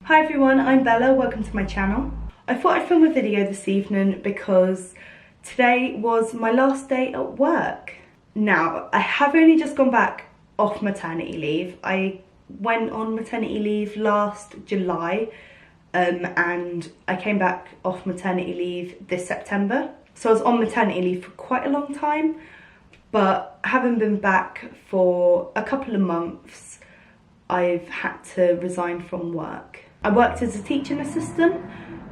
Hi everyone, I'm Bella, welcome to my channel. I thought I'd film a video this evening because today was my last day at work. Now, I have only just gone back off maternity leave. I went on maternity leave last July and I came back off maternity leave this September. So I was on maternity leave for quite a long time, but having been back for a couple of months, I've had to resign from work. I worked as a teaching assistant.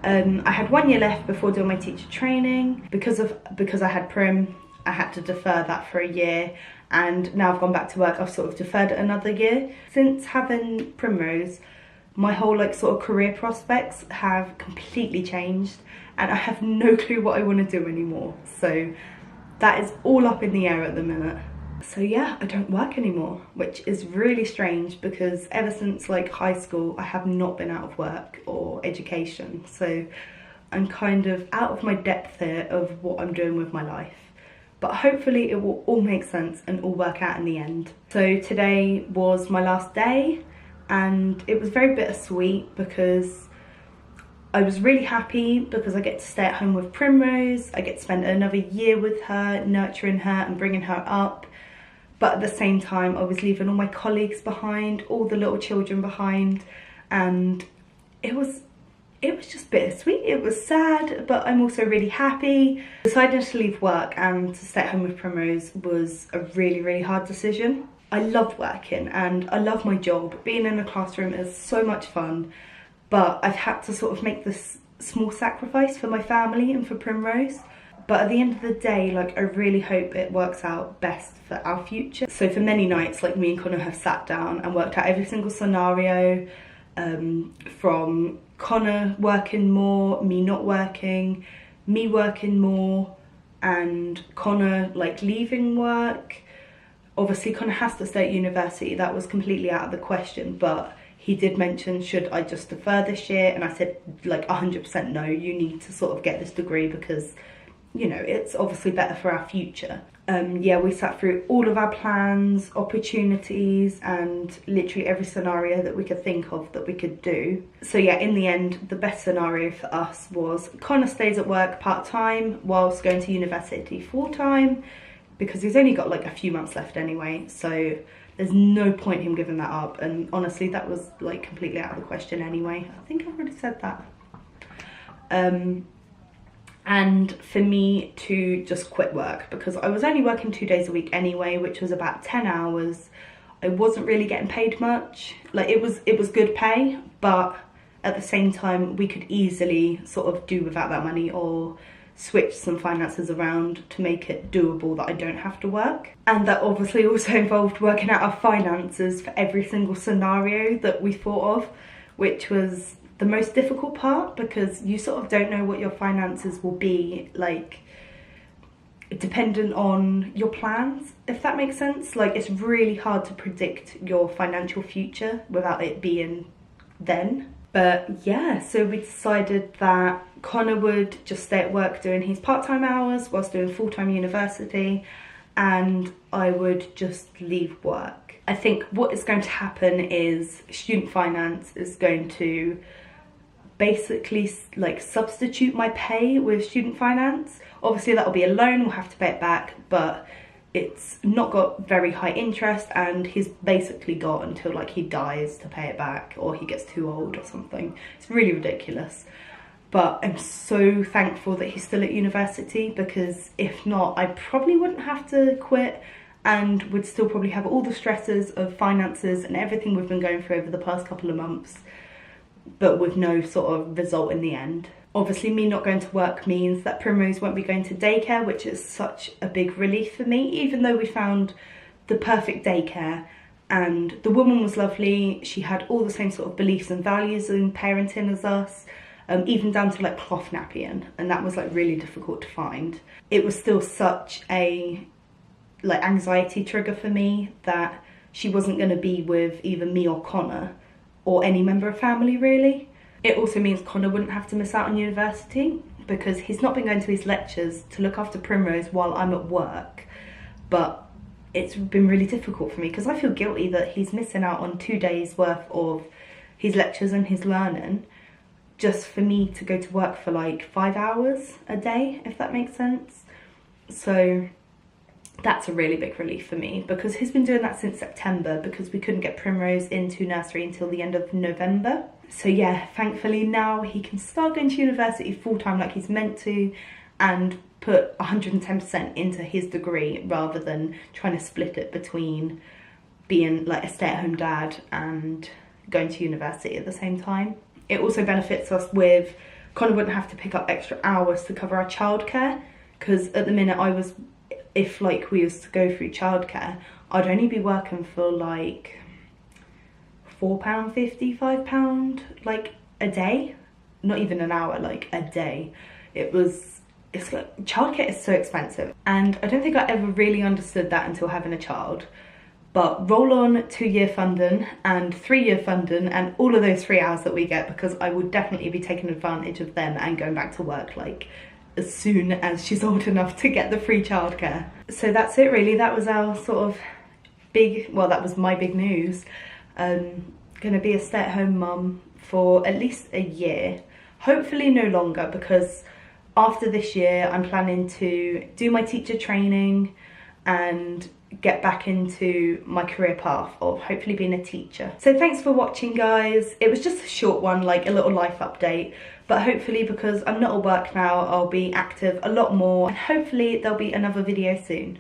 I had 1 year left before doing my teacher training. Because I had Prim, I had to defer that for a year, and now I've gone back to work, I've sort of deferred it another year. Since having Primrose, my whole sort of career prospects have completely changed, and I have no clue what I want to do anymore. So that is all up in the air at the minute. So yeah, I don't work anymore, which is really strange because ever since high school, I have not been out of work or education. So I'm kind of out of my depth here of what I'm doing with my life. But hopefully it will all make sense and all work out in the end. So today was my last day and it was very bittersweet because I was really happy because I get to stay at home with Primrose. I get to spend another year with her, nurturing her and bringing her up. But at the same time, I was leaving all my colleagues behind, all the little children behind, and it was just bittersweet. It was sad, but I'm also really happy. Deciding to leave work and to stay at home with Primrose was a really, really hard decision. I loved working and I love my job. Being in a classroom is so much fun, but I've had to sort of make this small sacrifice for my family and for Primrose. But at the end of the day, I really hope it works out best for our future. So for many nights, me and Connor have sat down and worked out every single scenario, from Connor working more, me not working, me working more, and Connor leaving work. Obviously Connor has to stay at university, that was completely out of the question, but he did mention, should I just defer this year? And I said 100% no, you need to sort of get this degree because it's obviously better for our future. Yeah, we sat through all of our plans, opportunities, and literally every scenario that we could think of that we could do. So yeah, in the end, the best scenario for us was Connor stays at work part-time whilst going to university full-time, because he's only got a few months left anyway, so there's no point him giving that up. And honestly, that was completely out of the question anyway. I think I've already said that. And for me to just quit work, because I was only working 2 days a week anyway, which was about 10 hours. I wasn't really getting paid much. It was good pay, but at the same time we could easily sort of do without that money or switch some finances around to make it doable that I don't have to work. And that obviously also involved working out our finances for every single scenario that we thought of, which was the most difficult part, because you sort of don't know what your finances will be dependent on your plans, if that makes sense. It's really hard to predict your financial future without it being then. But yeah, so we decided that Connor would just stay at work doing his part-time hours whilst doing full-time university, and I would just leave work. I think what is going to happen is student finance is going to basically substitute my pay with student finance. Obviously that'll be a loan, we'll have to pay it back, but it's not got very high interest, and he's basically got until he dies to pay it back, or he gets too old or something. It's really ridiculous. But I'm so thankful that he's still at university, because if not, I probably wouldn't have to quit and would still probably have all the stresses of finances and everything we've been going through over the past couple of months, but with no sort of result in the end. Obviously me not going to work means that Primrose won't be going to daycare, which is such a big relief for me, even though we found the perfect daycare and the woman was lovely. She had all the same sort of beliefs and values in parenting as us, even down to cloth napping, and that was really difficult to find. It was still such a anxiety trigger for me that she wasn't going to be with either me or Connor, or any member of family really. It also means Connor wouldn't have to miss out on university, because he's not been going to his lectures to look after Primrose while I'm at work. But it's been really difficult for me because I feel guilty that he's missing out on 2 days worth of his lectures and his learning just for me to go to work for like 5 hours a day, if that makes sense. So that's a really big relief for me, because he's been doing that since September, because we couldn't get Primrose into nursery until the end of November. So yeah, thankfully now he can start going to university full-time like he's meant to, and put 110% into his degree, rather than trying to split it between being like a stay-at-home dad and going to university at the same time. It also benefits us with, Connor wouldn't have to pick up extra hours to cover our childcare, because at the minute if like we was to go through childcare, I'd only be working for like £4.50, £5 like a day, not even an hour, like a day. It's like, childcare is so expensive, and I don't think I ever really understood that until having a child. But roll on 2-year funding and 3-year funding and all of those free hours that we get, because I would definitely be taking advantage of them and going back to work like as soon as she's old enough to get the free childcare. So that's it really. That was our sort of that was my big news. Gonna be a stay-at-home mum for at least a year, hopefully no longer, because after this year I'm planning to do my teacher training and get back into my career path of hopefully being a teacher. So thanks for watching, guys. It was just a short one, like a little life update, but hopefully, because I'm not at work now, I'll be active a lot more, and hopefully there'll be another video soon.